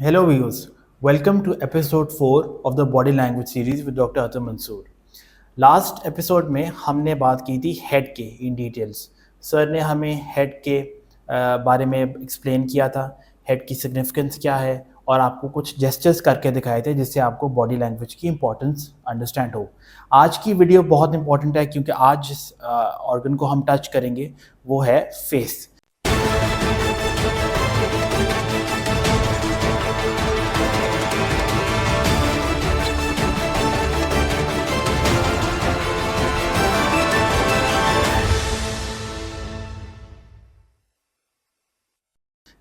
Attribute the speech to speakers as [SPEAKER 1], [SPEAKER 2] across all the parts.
[SPEAKER 1] Hello viewers, welcome to episode 4 of the Body Language series with Dr. Atul Mansoor. Last episode में हमने बात की थी head के इन डिटेल्स। सर ने हमें हेड के बारे में एक्सप्लेन किया था, हेड की सिग्निफिकेंस क्या है और आपको कुछ जेस्चर्स करके दिखाए थे जिससे आपको बॉडी लैंग्वेज की इंपॉर्टेंस अंडरस्टैंड हो। आज की वीडियो बहुत इंपॉर्टेंट है क्योंकि आज जिस ऑर्गन को हम टच करेंगे वो है फेस।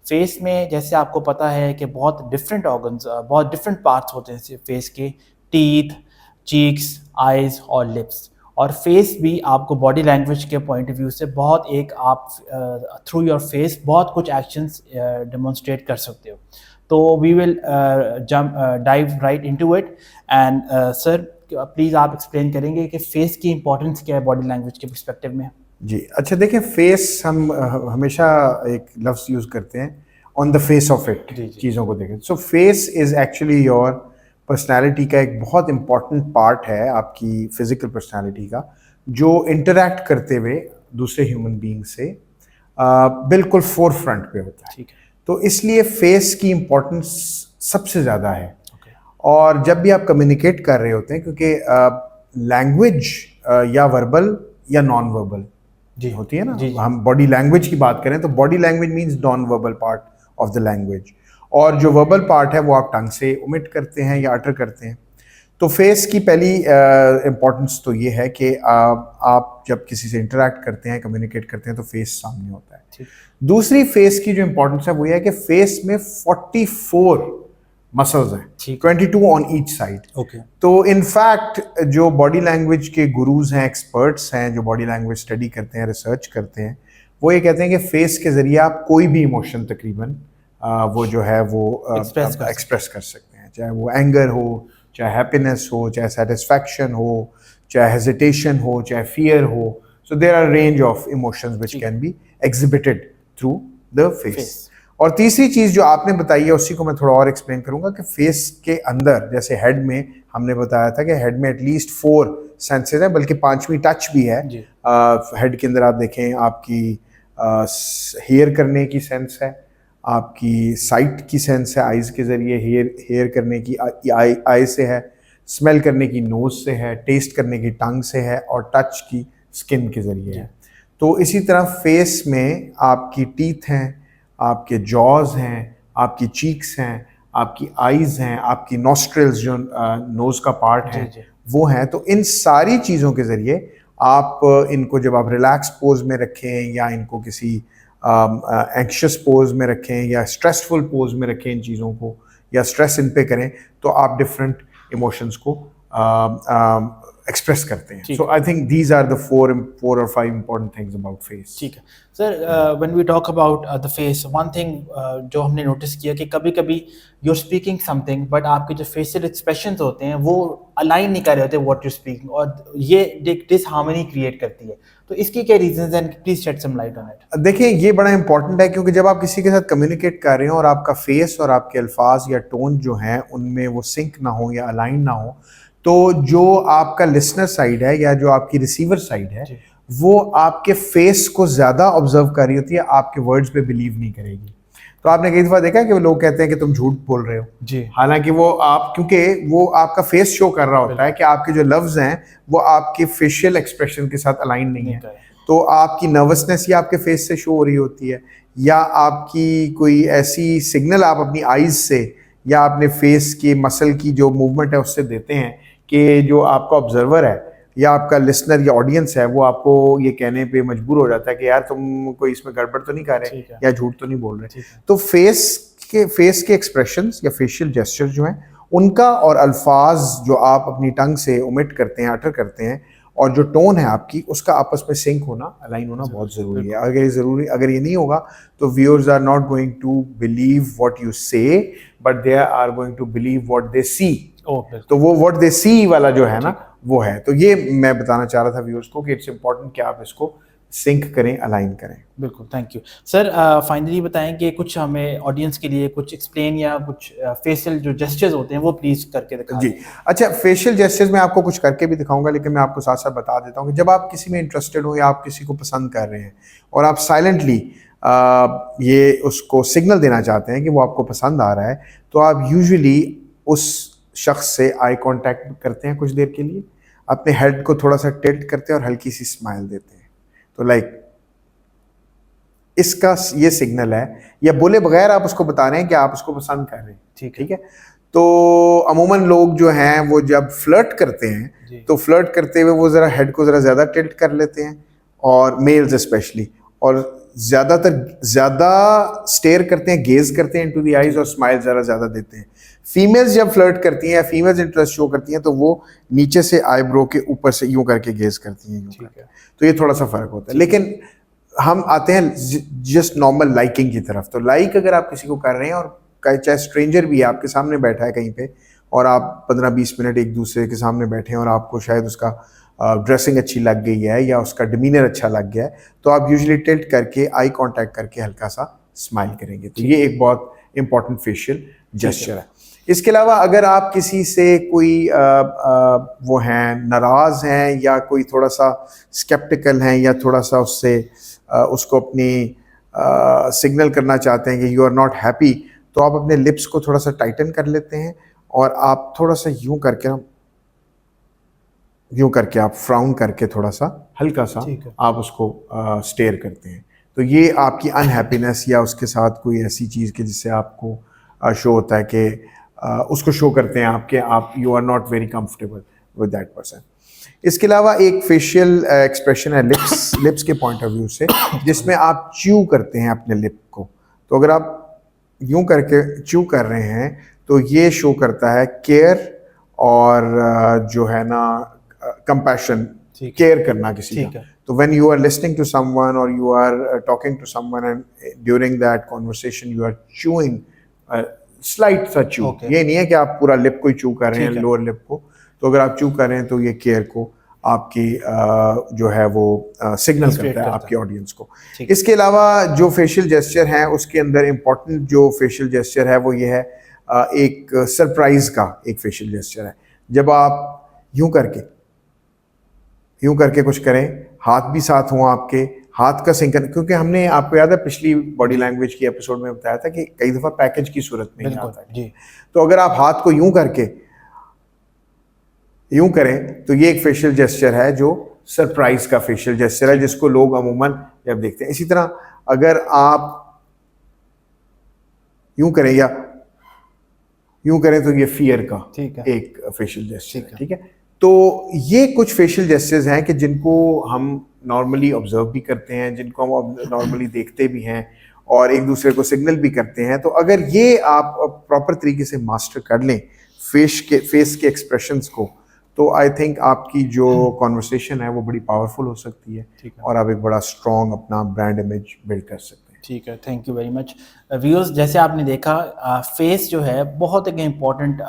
[SPEAKER 1] फेस में जैसे आपको पता है कि बहुत डिफरेंट ऑर्गन्स, बहुत डिफरेंट पार्ट्स होते हैं फेस के, टीथ, चीक्स, आइज और लिप्स। और फेस भी आपको बॉडी लैंग्वेज के पॉइंट ऑफ व्यू से बहुत एक आप थ्रू योर फेस बहुत कुछ एक्शंस डेमोन्स्ट्रेट कर सकते हो। तो we will dive right into it and sir please आप एक्सप्लेन करेंगे कि फेस की इंपॉर्टेंस क्या है बॉडी लैंग्वेज के पर्सपेक्टिव में।
[SPEAKER 2] जी अच्छा, देखिए फेस हम हमेशा एक लफ्ज़ यूज़ करते हैं on the face of it, चीज़ों को देखें। सो face is actually your personality का एक बहुत इम्पॉर्टेंट पार्ट है, आपकी फिज़िकल पर्सनालिटी का, जो इंटरैक्ट करते हुए दूसरे ह्यूमन बीइंग से बिल्कुल फोर फ्रंट पे होता है।
[SPEAKER 1] ठीक है।
[SPEAKER 2] तो इसलिए फेस की इम्पोर्टेंस सबसे ज़्यादा है। और जब भी आप कम्युनिकेट कर रहे होते हैं, क्योंकि लैंग्वेज या वर्बल या नॉन वर्बल जी होती है ना, हम बॉडी लैंग्वेज की बात करें तो body language means non verbal part of the language, और जो वर्बल पार्ट है वो आप टंग से ओमिट करते हैं या अटर करते हैं। तो फेस की पहली इम्पोर्टेंस तो ये है कि आप जब किसी से इंटरेक्ट करते हैं, कम्युनिकेट करते हैं, तो फेस सामने होता है। दूसरी फेस की जो इम्पोर्टेंस है वो ये है कि फेस में 44 मसल्स हैं, 22 ऑन ईच साइड। तो इनफैक्ट जो बॉडी लैंग्वेज के गुरुज हैं, एक्सपर्ट्स हैं जो बॉडी लैंग्वेज स्टडी करते हैं, रिसर्च करते हैं, वो ये कहते हैं कि फेस के जरिए आप कोई भी इमोशन तकरीबन वो जो है वो एक्सप्रेस कर सकते हैं, चाहे वो एंगर हो, चाहे हैप्पीनेस हो, चाहे सेटिस्फैक्शन हो, चाहे हेजिटेशन हो, चाहे फियर हो। So there are range of emotions which can be exhibited through the face. और तीसरी चीज़ जो आपने बताई है उसी को मैं थोड़ा और एक्सप्लेन करूंगा कि फेस के अंदर, जैसे हेड में हमने बताया था कि हेड में एटलीस्ट 4 सेंसेस है, बल्कि 5वीं टच भी है। हेड के अंदर आप देखें, आपकी हेयर करने की सेंस है, आपकी साइट की सेंस है, आइज़ के ज़रिए हेयर करने की आई से है, स्मेल करने की नोज़ से है, टेस्ट करने की टंग से है, और टच की स्किन के ज़रिए है। तो इसी तरह फेस में आपकी टीथ हैं, आपके जॉज हैं, आपकी चीक्स हैं, आपकी आईज़ हैं, आपकी नॉस्ट्रिल्स जो नोज़ का पार्ट है वो हैं। तो इन सारी चीज़ों के ज़रिए आप इनको जब आप रिलैक्स पोज में रखें, या इनको किसी एंक्शियस पोज में रखें, या स्ट्रेसफुल पोज में रखें इन चीज़ों को, या स्ट्रेस इन पे करें, तो आप डिफरेंट इमोशंस को एक्सप्रेस करते हैं। So I think these are the 4 or 5 important things about face.
[SPEAKER 1] ठीक है sir, when we talk about the face, one thing जो हमने नोटिस किया कि कभी कभी you are speaking something but आपके जो फेशियल एक्सप्रेशंस होते हैं वो अलाइन नहीं कर रहे होते व्हाट यू स्पीकिंग, और ये डिसहार्मनी क्रिएट करती है। तो इसकी क्या रीजंस हैं? Please shed some light on it.
[SPEAKER 2] देखिए, ये बड़ा इंपॉर्टेंट है, क्योंकि जब आप किसी के साथ कम्युनिकेट कर रहे हो और आपका फेस और आपके अल्फाज या टोन जो हैं उनमें वो सिंक ना हो या अलाइन ना हो, तो जो आपका लिसनर साइड है या जो आपकी रिसीवर साइड है वो आपके फेस को ज़्यादा ऑब्जर्व कर रही होती है, आपके वर्ड्स पे बिलीव नहीं करेगी। तो आपने कई दफ़ा देखा है कि वो लोग कहते हैं कि तुम झूठ बोल रहे हो जी, हालांकि वो आप, क्योंकि वो आपका फेस शो कर रहा होता है कि आपके जो लफ्ज़ हैं वो आपके फेशियल एक्सप्रेशन के साथ अलाइन नहीं है। तो आपकी नर्वसनेस या आपके फेस से शो हो रही होती है, या आपकी कोई ऐसी सिग्नल आप अपनी आइज़ से या अपने फेस की मसल की जो मूवमेंट है उससे देते हैं कि जो आपका ऑब्जर्वर है या आपका लिसनर या ऑडियंस है वो आपको ये कहने पे मजबूर हो जाता है कि यार तुम कोई इसमें गड़बड़ तो नहीं कर रहे या झूठ तो नहीं बोल रहे। तो फेस के एक्सप्रेशंस या फेशियल जेस्चर जो हैं उनका, और अल्फाज जो आप अपनी टंग से ओमिट करते हैं, अटर करते हैं, और जो टोन है आपकी उसका आपस में सिंक होना, अलाइन होना बहुत ज़रूरी है। अगर ये नहीं होगा तो viewers are not going to believe what you say, but they are going to believe what they see. तो वो व्हाट दे सी वाला जो है ना वो है। तो ये मैं बताना चाह रहा था व्यूअर्स को कि इट्स इम्पॉर्टेंट कि आप इसको सिंक करें, अलाइन करें।
[SPEAKER 1] बिल्कुल, थैंक यू सर। फाइनली बताएं कि कुछ हमें ऑडियंस के लिए कुछ एक्सप्लेन या कुछ फेशियल जो जेस्चर्स होते हैं वो प्लीज करके दिखा
[SPEAKER 2] जी,
[SPEAKER 1] दें।
[SPEAKER 2] अच्छा, फेशियल जेस्चर्स मैं आपको कुछ करके भी दिखाऊंगा, लेकिन मैं आपको साथ साथ बता देता हूँ कि जब आप किसी में इंटरेस्टेड हो या आप किसी को पसंद कर रहे हैं और आप साइलेंटली ये उसको सिग्नल देना चाहते हैं कि वो आपको पसंद आ रहा है, तो आप यूजुअली उस शख्स से आई कांटेक्ट करते हैं कुछ देर के लिए, अपने हेड को थोड़ा सा टिल्ट करते हैं और हल्की सी स्माइल देते हैं। तो लाइक इसका ये सिग्नल है, या बोले बगैर आप उसको बता रहे हैं कि आप उसको पसंद कर रहे हैं। ठीक है। तो अमूमन लोग जो हैं वो जब फ्लर्ट करते हैं तो फ्लर्ट करते हुए वो ज़रा हेड को ज़रा ज़्यादा टिल्ट कर लेते हैं, और मेल्स स्पेशली, और ज़्यादा स्टेयर करते हैं, गेज करते हैं इनटू द आईज, और स्माइल ज़रा ज़्यादा देते हैं। फीमेल्स जब फ्लर्ट करती हैं या फीमेल्स इंटरेस्ट शो करती हैं तो वो नीचे से आईब्रो के ऊपर से यूं करके गेज करती हैं, यूं करके। तो ये थोड़ा सा फ़र्क होता है। लेकिन हम आते हैं जस्ट नॉर्मल लाइकिंग की तरफ। तो लाइक अगर आप किसी को कर रहे हैं, और चाहे स्ट्रेंजर भी है, आपके सामने बैठा है कहीं पे, और आप 15-20 मिनट एक दूसरे के सामने बैठे हैं और आपको शायद उसका ड्रेसिंग अच्छी लग गई है या उसका डिमीनर अच्छा लग गया है, तो आप यूजुअली टिल्ट करके आई कांटेक्ट करके हल्का सा स्माइल करेंगे। तो ये एक बहुत इंपॉर्टेंट फेशियल जेस्चर है। इसके अलावा अगर आप किसी से कोई वो हैं, नाराज़ हैं, या कोई थोड़ा सा स्केप्टिकल हैं, या थोड़ा सा उससे उसको अपनी सिग्नल करना चाहते हैं कि यू आर नॉट हैप्पी, तो आप अपने लिप्स को थोड़ा सा टाइटन कर लेते हैं, और आप थोड़ा सा यूं करके आप फ्राउन करके थोड़ा सा हल्का सा आप उसको स्टेयर करते हैं। तो ये आपकी अनहैप्पीनेस या उसके साथ कोई ऐसी चीज़ के जिससे आपको शो होता है कि उसको शो करते हैं आपके, आप you are not very comfortable with that person. इसके अलावा एक फेशियल एक्सप्रेशन है लिप्स के पॉइंट ऑफ व्यू से, जिसमें आप च्यू करते हैं अपने लिप को। तो अगर आप यूं करके च्यू कर रहे हैं तो ये शो करता है केयर, और जो है ना कंपैशन, केयर करना किसी का। तो when you are listening to someone और you are talking to someone, and during that conversation you are chewing, slight सा च्यू, ये नहीं है कि आप पूरा लिप को ही च्यू कर रहे हैं, लोअर लिप को। तो अगर आप च्यू कर रहे हैं तो ये केयर को आपकी जो है वो सिग्नल करता है आपके ऑडियंस को। इसके अलावा जो फेशियल जेस्चर है उसके अंदर इम्पॉर्टेंट जो फेशियल जेस्चर है वो ये है, एक सरप्राइज का एक फेशियल जेस्चर है। जब आप यूं करके कुछ करें, हाथ भी साथ हों आपके, हाथ का सिंक, क्योंकि हमने, आपको याद है पिछली बॉडी लैंग्वेज की एपिसोड में बताया था कि कई दफ़ा पैकेज की सूरत में ही आता है। तो अगर आप हाथ को यूं करें तो ये एक फेशियल जेस्चर है जो सरप्राइज का फेशियल जेस्चर है, जिसको लोग अमूमन जब देखते हैं। इसी तरह अगर आप यूं करें या यूं करें तो ये फियर का एक फेशियल जेस्चर है। ठीक है। तो ये कुछ फेशियल जेस्चर्स हैं कि जिनको हम नॉर्मली ऑब्जर्व भी करते हैं, जिनको हम नॉर्मली देखते भी हैं, और एक दूसरे को सिग्नल भी करते हैं। तो अगर ये आप प्रॉपर तरीके से मास्टर कर लें फेस के एक्सप्रेशंस को, तो आई थिंक आपकी जो कॉन्वर्सेशन है वो बड़ी पावरफुल हो सकती है, और आप एक बड़ा स्ट्रॉन्ग अपना ब्रांड इमेज बिल्ड कर सकते हैं।
[SPEAKER 1] ठीक है, thank you very much viewers. जैसे आपने देखा, फेस जो है बहुत एक इम्पॉर्टेंट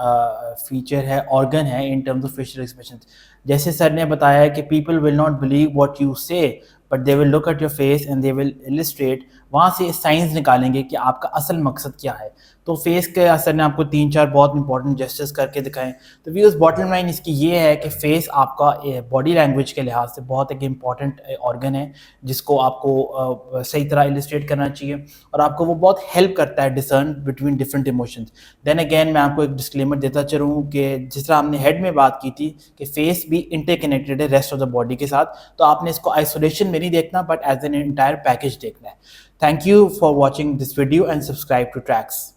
[SPEAKER 1] फीचर है, ऑर्गन है in terms of facial expression. जैसे सर ने बताया कि people will not believe what you say, but they will look at your face and they will illustrate, वहाँ से साइंस निकालेंगे कि आपका असल मकसद क्या है। तो फेस के असर ने आपको 3-4 बहुत इंपॉर्टेंट जेस्चर्स करके दिखाएं। तो व्यूअर्स, बॉटम लाइन इसकी ये है कि फेस आपका बॉडी लैंग्वेज के लिहाज से बहुत एक इम्पॉर्टेंट ऑर्गन है, जिसको आपको सही तरह इलिस्ट्रेट करना चाहिए, और आपको वो बहुत हेल्प करता है discern between different emotions. Then again मैं आपको एक डिस्क्लेमर देता चलूँ कि जिस तरह हमने हेड में बात की थी कि फेस भी इंटरकनेक्टेड है रेस्ट ऑफ द बॉडी के साथ, तो आपने इसको आइसोलेशन में नहीं देखना, but as an entire package देखना है। Thank you for watching this video and subscribe to tracks.